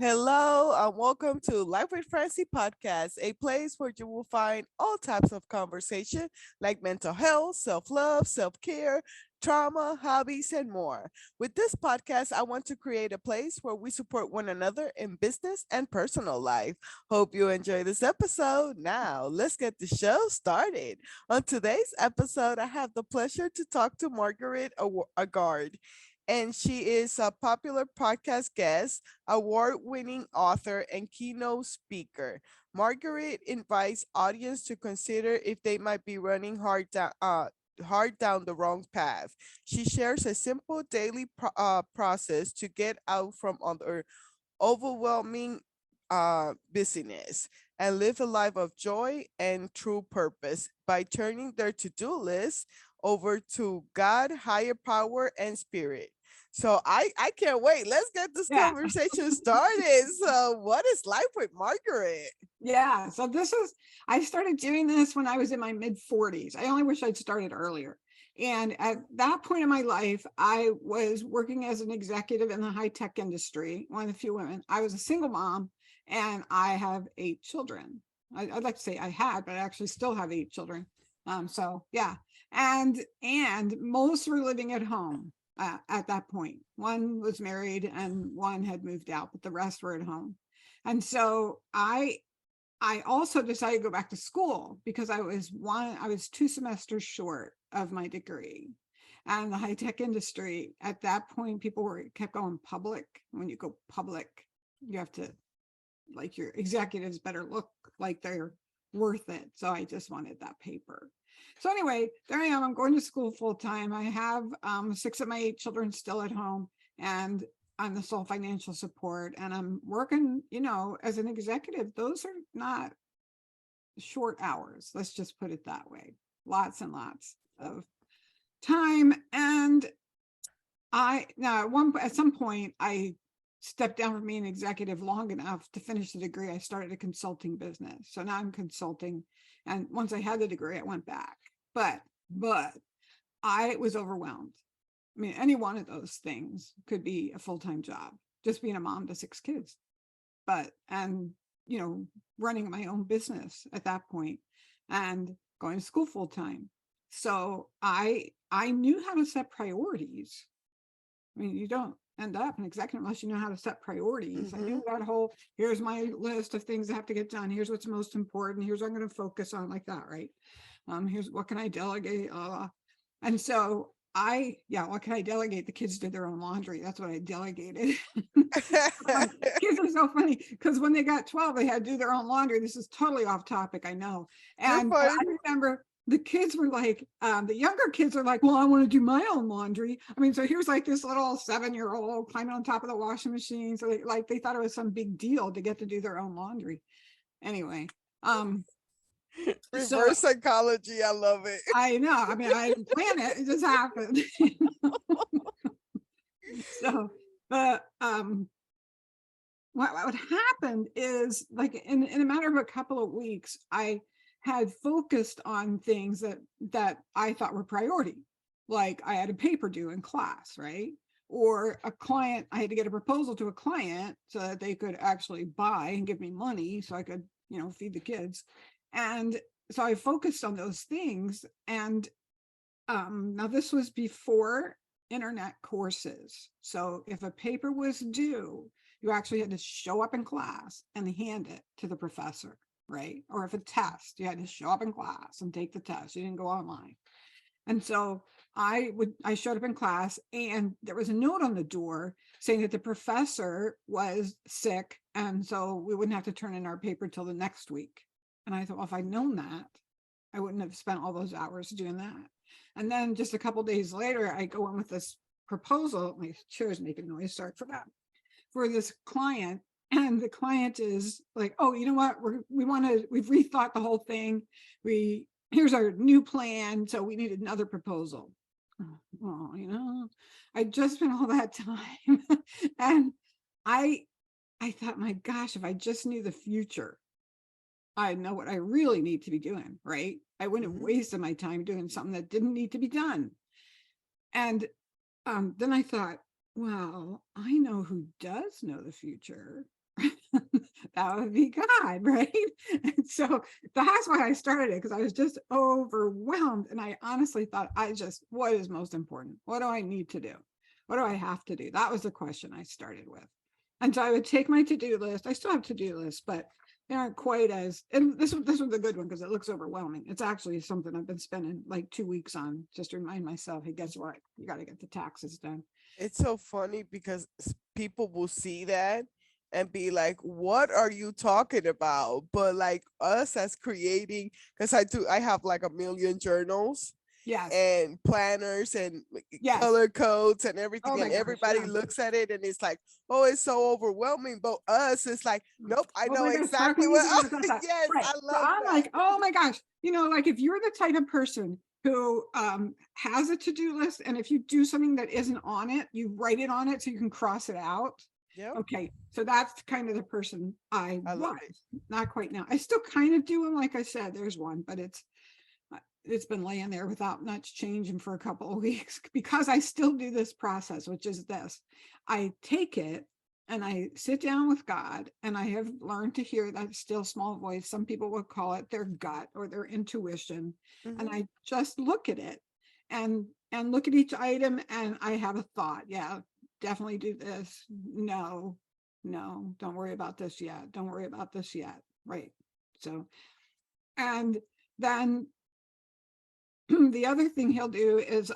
Hello, and welcome to Life with Francy podcast, a place where you will find all types of conversation like mental health, self love, self care, trauma, hobbies, and more. With this podcast, I want to create a place where we support one another in business and personal life. Hope you enjoy this episode. Now, let's get the show started. On today's episode, I have the pleasure to talk to Margaret Agard, and she is a popular podcast guest, award winning author, and keynote speaker. Margaret invites audience to consider if they might be running hard down the wrong path. She shares a simple daily process to get out from under overwhelming busyness and live a life of joy and true purpose by turning their to-do list over to God, higher power, and spirit. So I can't wait. Let's get this Yeah, conversation started. So what is life with Margaret? yeah. So I started doing this when I was in my mid 40s. I only wish I'd started earlier. And at that point in my life, I was working as an executive in the high tech industry, one of the few women. I was a single mom and I have 8 children. I'd like to say I had, but I actually still have 8 children. So yeah. And most were living at home at that point. One was married and one had moved out, but the rest were at home. And so I also decided to go back to school because I was 2 semesters short of my degree. And the high tech industry at that point, kept going public. When you go public, you have to, like, your executives better look like they're worth it. So I just wanted that paper. So anyway, there I am. I'm going to school full time. I have 6 of my 8 children still at home, and I'm the sole financial support. And I'm working, as an executive. Those are not short hours. Let's just put it that way. Lots and lots of time. And at some point, I stepped down from being an executive long enough to finish the degree. I started a consulting business. So now I'm consulting. And once I had the degree, I went back. But I was overwhelmed. I mean, any one of those things could be a full-time job, just being a mom to 6 kids. And running my own business at that point and going to school full-time. So I knew how to set priorities. I mean, you don't end up an executive unless you know how to set priorities. I knew that whole, here's my list of things that have to get done. Here's what's most important. Here's what I'm going to focus on, like that, right? Here's what can I delegate? And so what can I delegate? The kids did their own laundry. That's what I delegated. Kids are so funny because when they got 12, they had to do their own laundry. This is totally off topic, I know. You're But fine. I remember the kids were like, the younger kids are like, well, I want to do my own laundry. I mean, so here's like this little 7-year-old climbing on top of the washing machine. So they thought it was some big deal to get to do their own laundry. Anyway, so Reverse psychology. I love it. I know. I mean, I didn't plan it. It just happened. So, but what happened is, like, in a matter of a couple of weeks, I had focused on things that I thought were priority. Like, I had a paper due in class, right? Or a client, I had to get a proposal to a client so that they could actually buy and give me money so I could, feed the kids. And so I focused on those things. And now this was before internet courses. So if a paper was due, you actually had to show up in class and hand it to the professor, right? Or if a test, you had to show up in class and take the test. You didn't go online. And so I showed up in class, and there was a note on the door saying that the professor was sick, and so we wouldn't have to turn in our paper till the next week. And I thought, well, if I'd known that, I wouldn't have spent all those hours doing that. And then just a couple of days later, I go in with this proposal. My chair's making noise, sorry for that, for this client. And the client is like, oh, you know what? We've rethought the whole thing. Here's our new plan. So we need another proposal. Oh, I just spent all that time. And I thought, my gosh, if I just knew the future, I know what I really need to be doing, right? I wouldn't have wasted my time doing something that didn't need to be done. And then I thought, well, I know who does know the future. that would be God, right? And so that's why I started it, because I was just overwhelmed. And I honestly thought, what is most important? What do I need to do? What do I have to do? That was the question I started with. And so I would take my to-do list. I still have to-do lists, but they aren't quite as, and this one's a good one because it looks overwhelming. It's actually something I've been spending like 2 weeks on, just to remind myself, hey, guess what? You got to get the taxes done. It's so funny because people will see that and be like, "What are you talking about?" But like us as creating, because I have like a million journals Yes. and planners and Yes. color codes and Oh everything, my and gosh. everybody Yeah. looks at it and it's like, "Oh, it's so overwhelming." But us, it's like, "Nope, I Oh know my gosh, how exactly can you what." do that? Yes, Right. I So love I'm that. like, oh my gosh, like if you're the type of person who has a to-do list, and if you do something that isn't on it, you write it on it so you can cross it out. Yep, Okay, so that's kind of the person I I love was. it. Not quite now. I still kind of do them, like I said, there's one, but it's been laying there without much changing for a couple of weeks, because I still do this process, which is this. I take it and I sit down with God, and I have learned to hear that still small voice. Some people would call it their gut or their intuition. And Hmm. I just look at it and look at each item, and I have a thought. Yeah, definitely do this. No, no, don't worry about this yet. Don't worry about this yet. Right. So, and then the other thing he'll do is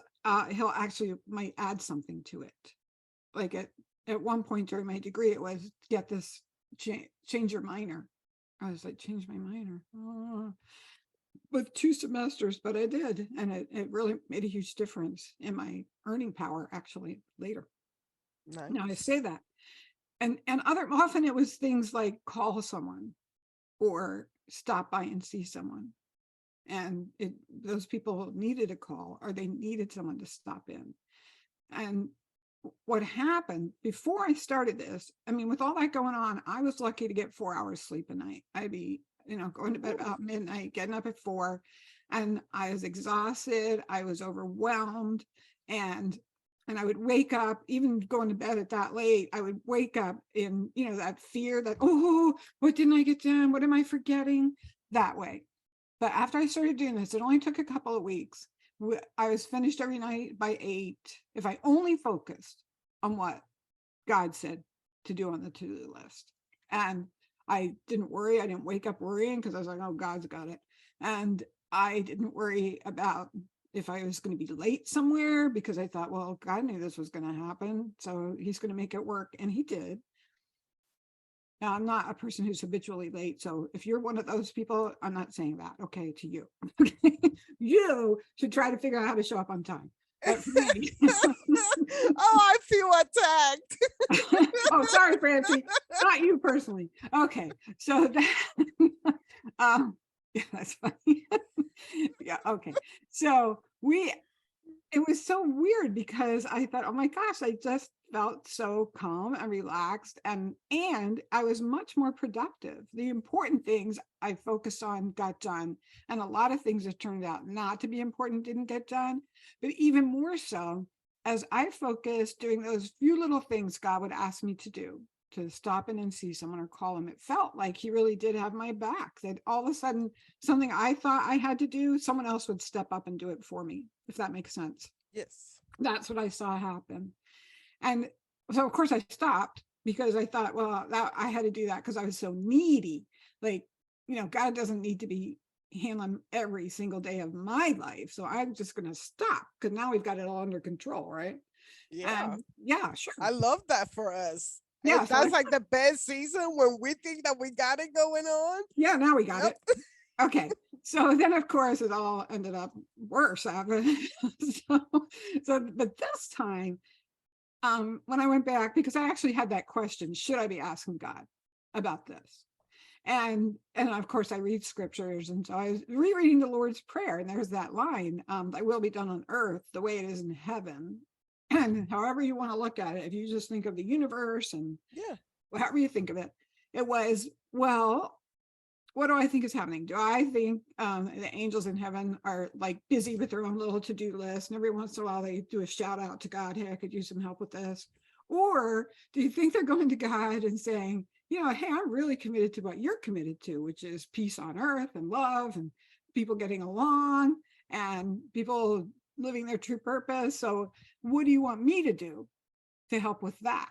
he'll actually might add something to it. Like at one point during my degree, it was get this change your minor. I was like, change my minor with 2 semesters, but I did, and it really made a huge difference in my earning power actually later. Now I Nice. say that, and other often it was things like call someone or stop by and see someone, and those people needed a call or they needed someone to stop in. And what happened before I started this, I mean, with all that going on, I was lucky to get 4 hours sleep a night. I'd be, going to bed about midnight, getting up at 4, and I was exhausted. I was overwhelmed, and I would wake up, even going to bed at that late, I would wake up in, that fear that, oh, what didn't I get done? What am I forgetting? That way. But after I started doing this, it only took a couple of weeks. I was finished every night by 8. If I only focused on what God said to do on the to-do list. And I didn't worry. I didn't wake up worrying, because I was like, oh, God's got it. And I didn't worry about if I was going to be late somewhere, because I thought, well, God knew this was going to happen, so he's going to make it work. And he did. Now, I'm not a person who's habitually late. So if you're one of those people, I'm not saying that. Okay, to you. You should try to figure out how to show up on time. But for me, Oh, I feel attacked. oh, sorry, Francie, not you personally. Okay, so that, yeah, that's funny. Yeah, okay. So it was so weird, because I thought, oh my gosh, I just felt so calm and relaxed, and I was much more productive. The important things I focused on got done, and a lot of things that turned out not to be important didn't get done. But even more so, as I focused doing those few little things God would ask me to do, to stop in and see someone or call him, it felt like he really did have my back, that all of a sudden something I thought I had to do, someone else would step up and do it for me, if that makes sense. Yes. That's what I saw happen. And so of course I stopped, because I thought, well, that I had to do that because I was so needy. Like, God doesn't need to be handling every single day of my life. So I'm just going to stop, because now we've got it all under control, right? Yeah. And yeah, sure. I love that for us. Yeah. And So that's like the best season when we think that we got it going on. yeah, now we got Yep. it. Okay. So then of course it all ended up worse. so, but this time, when I went back, because I actually had that question, should I be asking God about this? And of course I read scriptures, and so I was rereading the Lord's Prayer, and there's that line, thy will be done on earth the way it is in heaven. And however you want to look at it, if you just think of the universe and Yeah. however you think of it, it was, well, what do I think is happening? Do I think the angels in heaven are like busy with their own little to-do list, and every once in a while they do a shout out to God, hey, I could use some help with this? Or do you think they're going to God and saying, hey, I'm really committed to what you're committed to, which is peace on earth and love and people getting along and people living their true purpose. So what do you want me to do to help with that?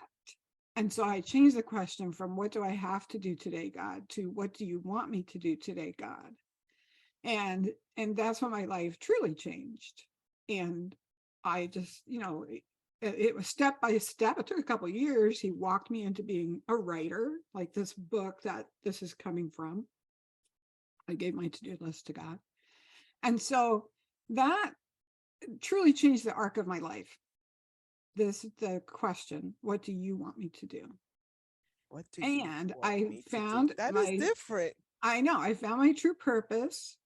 And so I changed the question from what do I have to do today, God, to what do you want me to do today, God? And that's when my life truly changed. And I just, it was step by step. It took a couple of years. He walked me into being a writer, like this book that this is coming from. I gave my to-do list to God. And so that truly changed the arc of my life. The question, what do you want me to do? What do you And want I me to do? found That is different. I know, I found my true purpose.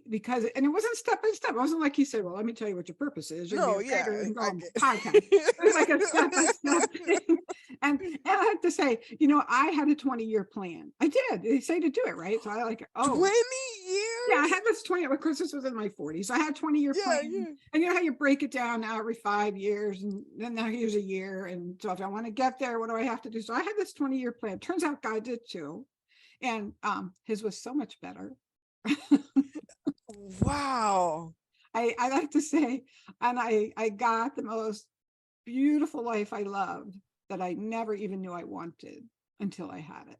Because it wasn't step by step. It wasn't like he said, well, let me tell you what your purpose is. You're No, gonna be a yeah, writer and go I on get. podcast. It was like a step by step thing. And I have to say, I had a 20-year plan. I did. They say to do it, right? So I like, 20 yeah, I years? had this 20, of course, this was in my 40s. So I had a 20-year Yeah, plan. yeah. And you know how you break it down now every 5 years, and then now here's a year. And so if I want to get there, what do I have to do? So I had this 20-year plan. Turns out God did too. And his was so much better. Wow. I like to say, and I got the most beautiful life I loved that I never even knew I wanted until I had it.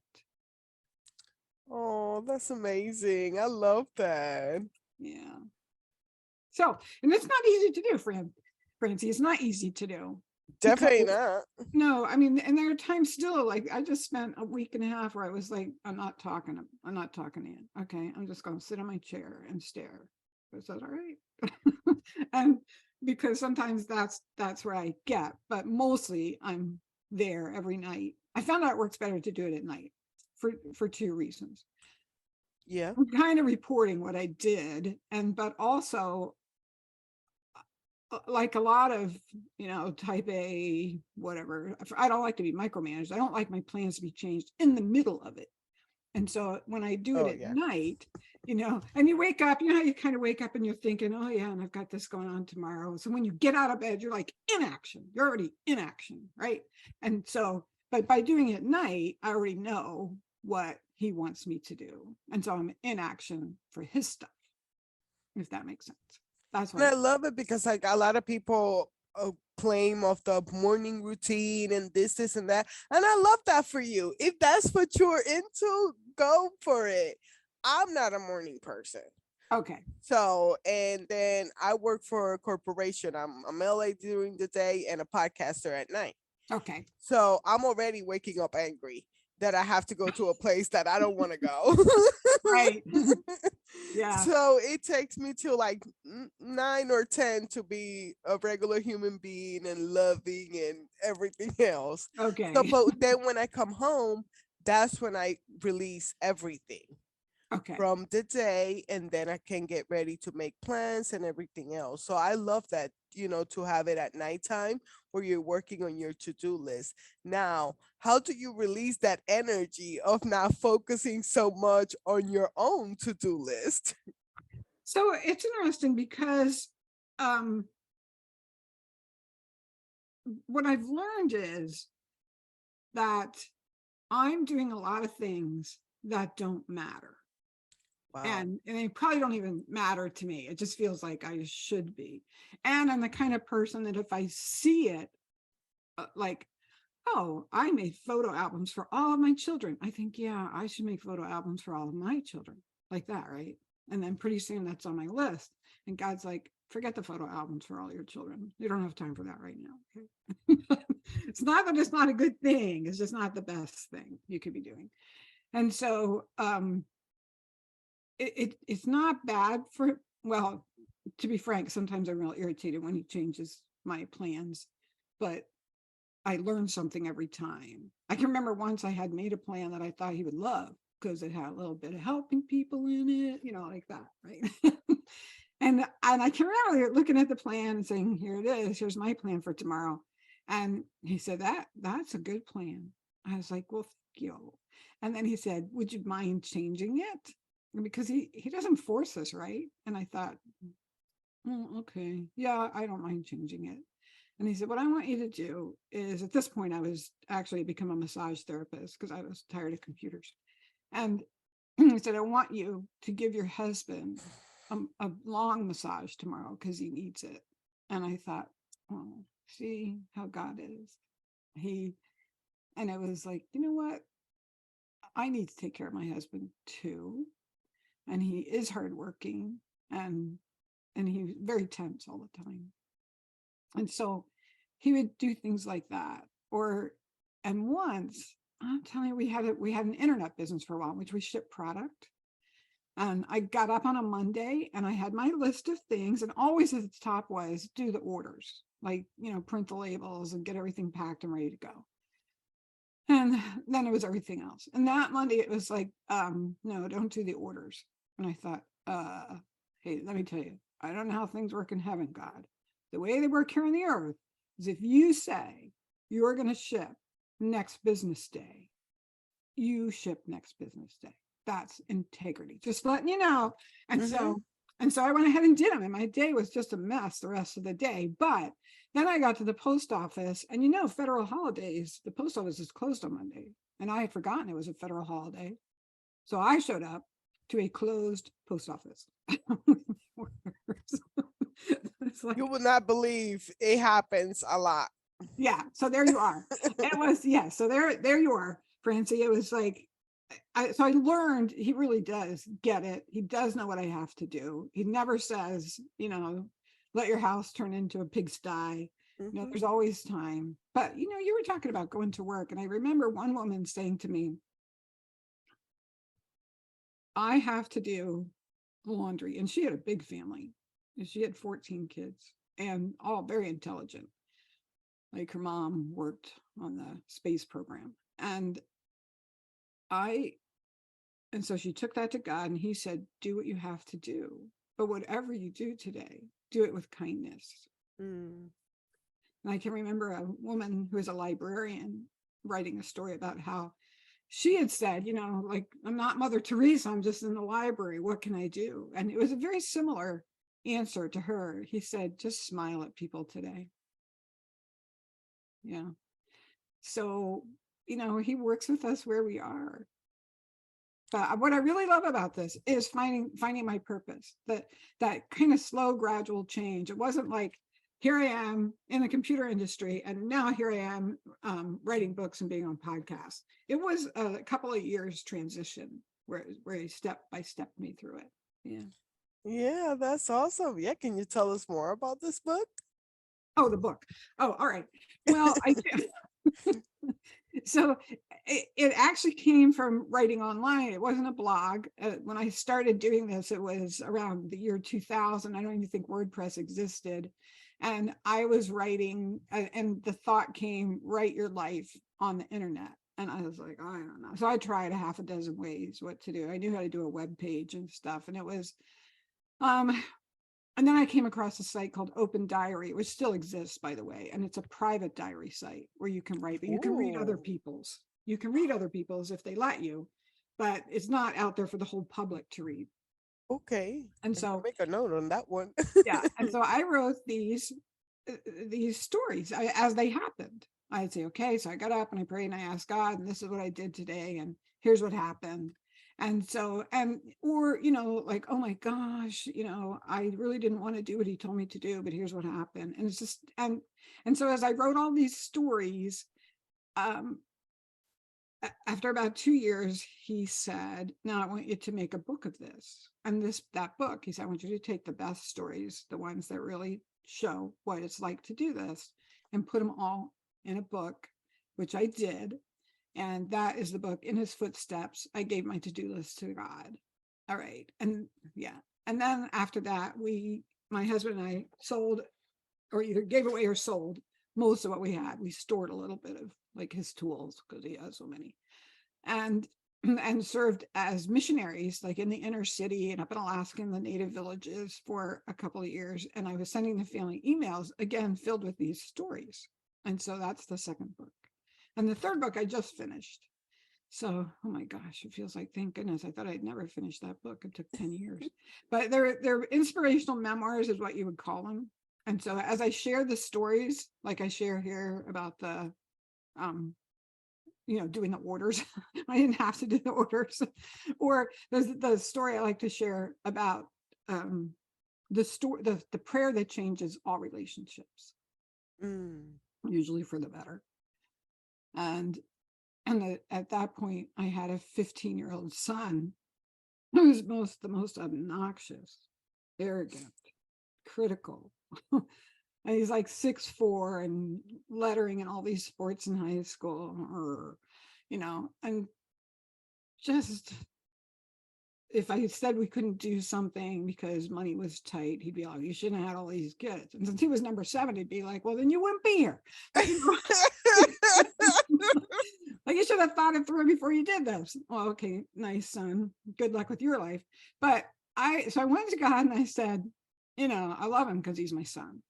Oh, that's amazing. I love that. Yeah. So, and it's not easy to do, Francie. It's not easy to do because Definitely not. no, I mean, and there are times still like I just spent a week and a half where I was like, I'm not talking to you. Okay, I'm just going to sit in my chair and stare. Is that all right? And because sometimes that's where I get, but mostly I'm there every night. I found out it works better to do it at night for two reasons. Yeah. I'm kind of reporting what I did, but also like a lot of type A whatever, I don't like to be micromanaged. I don't like my plans to be changed in the middle of it. And so when I do it Oh, at yeah. night, and you wake up, how you kind of wake up and you're thinking, oh yeah, and I've got this going on tomorrow. So when you get out of bed, you're like in action. You're already in action, right? And so, but by doing it at night, I already know what he wants me to do. And so I'm in action for his stuff, if that makes sense. That's And why. I love it because like a lot of people claim of the morning routine and this and that. And I love that for you. If that's what you're into, go for it. I'm not a morning person. Okay. So, and then I work for a corporation. I'm a LA during the day and a podcaster at night. Okay. So I'm already waking up angry that I have to go to a place that I don't want to go. Right. Yeah. So it takes me till like 9 or 10 to be a regular human being and loving and everything else. So, Okay. but then when I come home, that's when I release everything Okay. from the day, and then I can get ready to make plans and everything else. So I love that, to have it at nighttime where you're working on your to-do list. Now, how do you release that energy of not focusing so much on your own to-do list? So it's interesting because what I've learned is that I'm doing a lot of things that don't matter. Wow. And they probably don't even matter to me. It just feels like I should be. And I'm the kind of person that if I see it, like, oh, I made photo albums for all of my children, I think, yeah, I should make photo albums for all of my children, like that, right? And then pretty soon that's on my list. And God's like, forget the photo albums for all your children. You don't have time for that right now. Okay. It's not that it's not a good thing. It's just not the best thing you could be doing. And so it's not bad for, well, to be frank, sometimes I'm real irritated when he changes my plans, but I learned something every time. I can remember once I had made a plan that I thought he would love because it had a little bit of helping people in it, like that, right? and I can remember looking at the plan and saying, here it is, here's my plan for tomorrow. And he said, that's a good plan. I was like, well, thank you. And then he said, would you mind changing it? Because he doesn't force us, right? And I thought, oh, okay, yeah, I don't mind changing it. And he said, what I want you to do is, at this point, I was actually become a massage therapist because I was tired of computers. And he said, I want you to give your husband a long massage tomorrow because he needs it. And I thought, oh, see how God is. And it was like, you know what? I need to take care of my husband too. And he is hardworking and he's very tense all the time. And so he would do things like that. And once, I'm telling you, we had an internet business for a while, which we shipped product. And I got up on a Monday and I had my list of things, and always at the top was do the orders, like, print the labels and get everything packed and ready to go. And then it was everything else. And that Monday it was like, no, don't do the orders. And I thought, hey, let me tell you, I don't know how things work in heaven, God. The way they work here on the earth is if you say you're going to ship next business day, you ship next business day. That's integrity. Just letting you know. And so I went ahead and did them. And my day was just a mess the rest of the day. But then I got to the post office, and federal holidays, the post office is closed on Monday. And I had forgotten it was a federal holiday. So I showed up to a closed post office. Like, you would not believe it happens a lot. Yeah. So there you are. It was, yeah. So there you are, Francie. It was like, so I learned he really does get it. He does know what I have to do. He never says, let your house turn into a pigsty. There's always time. But, you were talking about going to work. And I remember one woman saying to me, I have to do laundry. And she had a big family. And she had 14 kids and all very intelligent. Like her mom worked on the space program. And so she took that to God, and he said, do what you have to do. But whatever you do today, do it with kindness. And I can remember a woman who is a librarian writing a story about how she had said, like, I'm not Mother Teresa, I'm just in the library. What can I do? And it was a very similar answer to her. He said, just smile at people today. Yeah. So, he works with us where we are. But what I really love about this is finding my purpose, that kind of slow, gradual change. It wasn't like, here I am in the computer industry, and now here I am writing books and being on podcasts. It was a couple of years transition where he step by step me through it. Yeah. Yeah, that's awesome. Yeah, can you tell us more about this book? Oh, the book. Oh, all right. Well, I do. So it actually came from writing online. It wasn't a blog. When I started doing this, it was around the year 2000. I don't even think WordPress existed. And I was writing, and the thought came, write your life on the internet. And I was like, I don't know. So I tried a half a dozen ways what to do. I knew how to do a web page and stuff. And it was, and then I came across a site called Open Diary, which still exists, by the way. And it's a private diary site where you can write, but you can read other people's. You can read other people's if they let you, but it's not out there for the whole public to read. Okay. And so make a note on that one. yeah. And so I wrote these stories as they happened. I'd say, okay, so I got up and I prayed and I asked God, and this is what I did today. And here's what happened. And so, or, like, oh my gosh, I really didn't want to do what he told me to do, but here's what happened. And it's just, and so as I wrote all these stories, after about 2 years, he said, now I want you to make a book of this. And that book, he said, I want you to take the best stories, the ones that really show what it's like to do this, and put them all in a book, which I did. And that is the book, In His Footsteps. I gave my to-do list to God. All right. And yeah. And then after that, my husband and I sold, or either gave away or sold most of what we had. We stored a little bit of like his tools because he has so many, and served as missionaries, like in the inner city and up in Alaska in the native villages for a couple of years. And I was sending the family emails, again, filled with these stories. And so that's the second book. And the third book I just finished. So, oh my gosh, it feels like, thank goodness. I thought I'd never finish that book. It took 10 years. But they're inspirational memoirs is what you would call them. And so as I share the stories, like I share here about the, um, doing the orders, I didn't have to do the orders. Or there's the story I like to share about, the story, the prayer that changes all relationships, Mm. usually for the better. And at that point, I had a 15-year-old son who was the most obnoxious, arrogant, critical. And he's like 6'4" and lettering in all these sports in high school, or, and just, if I said we couldn't do something because money was tight, he'd be like, you shouldn't have had all these kids. And since he was number 7, he'd be like, well, then you wouldn't be here. Like, like, you should have thought it through before you did this. Well, okay, nice, son. Good luck with your life. But so I went to God and I said, I love him because he's my son,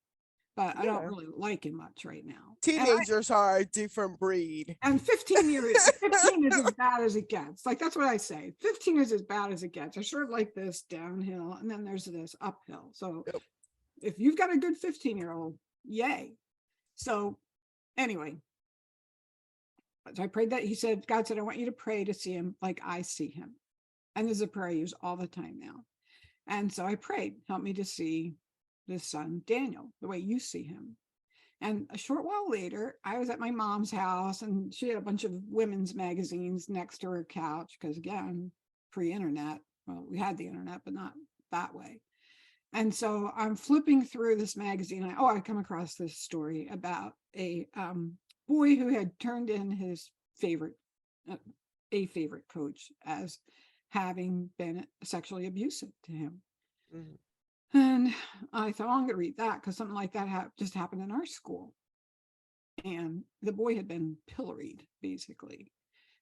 but I don't Yeah. really like him much right now. Teenagers are a different breed. And 15 is as bad as it gets. Like, that's what I say. 15 is as bad as it gets. I sort of like this downhill, and then there's this uphill. So Yep. if you've got a good 15-year-old, yay. So anyway, so I prayed that. God said, I want you to pray to see him like I see him. And this is a prayer I use all the time now. And so I prayed, help me to see this son, Daniel, the way you see him. And a short while later, I was at my mom's house, and she had a bunch of women's magazines next to her couch, because again, pre-internet. Well, we had the internet, but not that way. And so I'm flipping through this magazine. I come across this story about a boy who had turned in his favorite coach as having been sexually abusive to him. Mm. And I thought, I'm going to read that because something like that just happened in our school. And the boy had been pilloried, basically.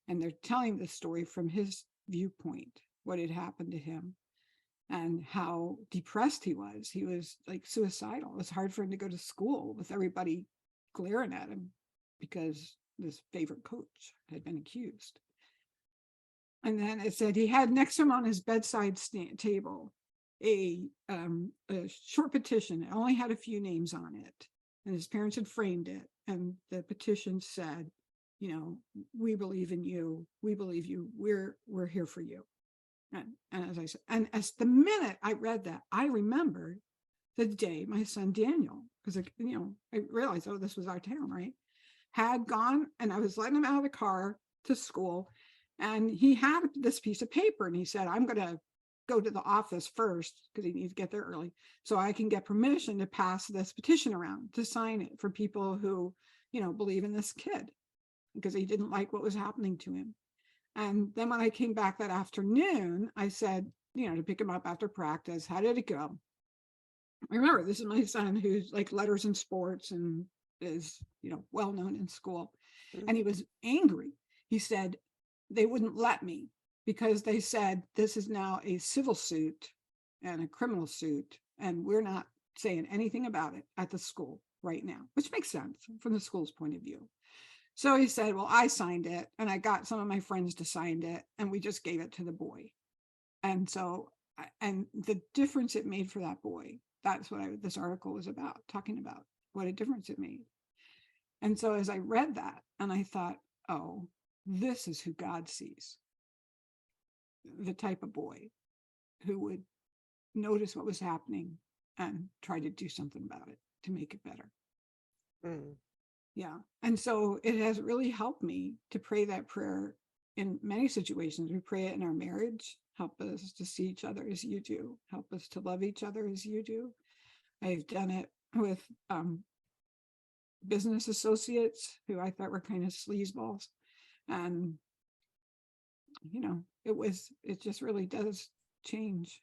And they're telling the story from his viewpoint, what had happened to him and how depressed he was. He was like suicidal. It was hard for him to go to school with everybody glaring at him because this favorite coach had been accused. And then it said he had next to him on his bedside table a short petition. It only had a few names on it, and his parents had framed it. And the petition said, we believe in you. We believe you. We're here for you. And as I said, and as the minute I read that, I remembered the day my son Daniel, because I realized, this was our town, right? Had gone, and I was letting him out of the car to school, and he had this piece of paper, and he said, I'm going to go to the office first because he needs to get there early so I can get permission to pass this petition around to sign it for people who, believe in this kid, because he didn't like what was happening to him. And then when I came back that afternoon, I said, to pick him up after practice, how did it go? Remember, this is my son who's like letters in sports and is, well known in school. And he was angry. He said, they wouldn't let me because they said this is now a civil suit and a criminal suit, and we're not saying anything about it at the school right now, which makes sense from the school's point of view. So he said, well, I signed it, and I got some of my friends to sign it, and we just gave it to the boy. And so, and the difference it made for that boy, that's what this article was about, talking about what a difference it made. And so as I read that, and I thought, oh, this is who God sees. The type of boy who would notice what was happening and try to do something about it to make it better. Mm. Yeah. And so it has really helped me to pray that prayer in many situations. We pray it in our marriage. Help us to see each other as you do. Help us to love each other as you do. I've done it with business associates who I thought were kind of sleazeballs. And, it just really does change.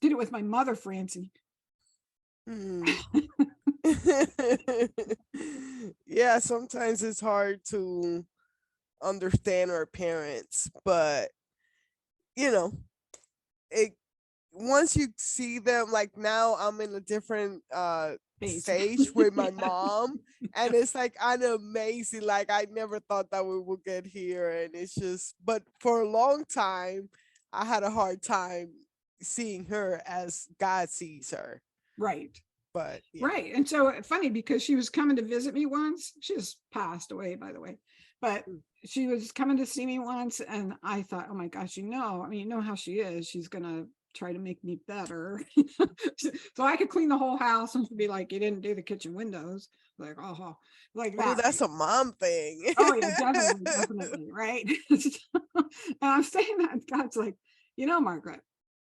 Did it with my mother, Francie. Mm. Yeah, sometimes it's hard to understand our parents, but it once you see them, like now I'm in a different stage with my mom, and it's like kind of amazing. Like I never thought that we would get here, and it's just, but for a long time I had a hard time seeing her as God sees her. Right. but yeah. Right. And so funny because she was coming to visit me once. She just passed away, by the way. But Mm. she was coming to see me once. And I thought, oh my gosh, I mean, you know how she is. She's going to try to make me better. So I could clean the whole house and she'd be like, you didn't do the kitchen windows. Like, oh, like Oh, that. that's a mom thing. Oh yeah, definitely, definitely, right? And I'm saying that, and God's like, Margaret,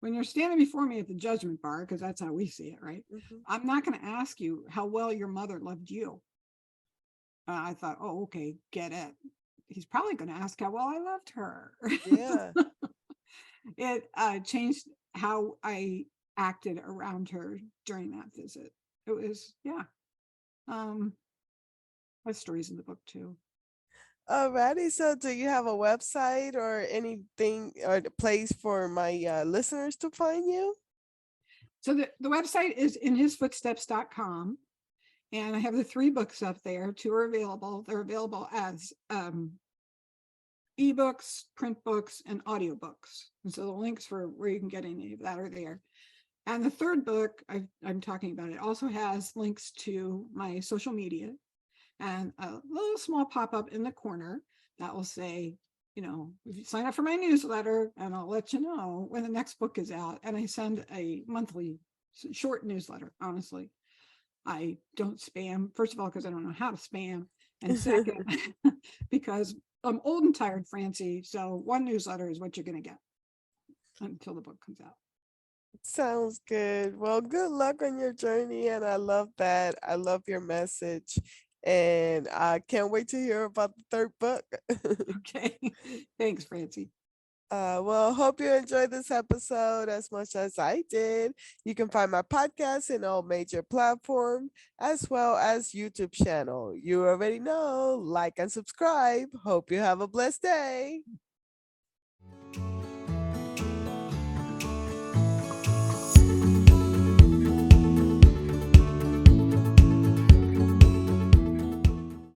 when you're standing before me at the judgment bar, because that's how we see it, right? Mhm. I'm not going to ask you how well your mother loved you. I thought, oh, okay, get it. He's probably going to ask how well I loved her. Yeah. It changed how I acted around her during that visit. It was, yeah. Um, my stories in the book too. Alrighty. So, do you have a website or anything or the place for my listeners to find you? So the website is inhisfootsteps.com. And I have the 3 books up there. 2 are available. They're available as ebooks, print books, and audiobooks. And so the links for where you can get any of that are there. And the 3rd book I'm talking about, it also has links to my social media and a little small pop-up in the corner that will say, if you sign up for my newsletter, and I'll let you know when the next book is out. And I send a monthly short newsletter, honestly. I don't spam, first of all, because I don't know how to spam. And second, because I'm old and tired, Francie. So one newsletter is what you're going to get until the book comes out. Sounds good. Well, good luck on your journey, and I love that. I love your message, and I can't wait to hear about the 3rd book. Okay. Thanks, Francie. Well, hope you enjoyed this episode as much as I did. You can find my podcast in all major platforms as well as YouTube channel. You already know, like and subscribe. Hope you have a blessed day.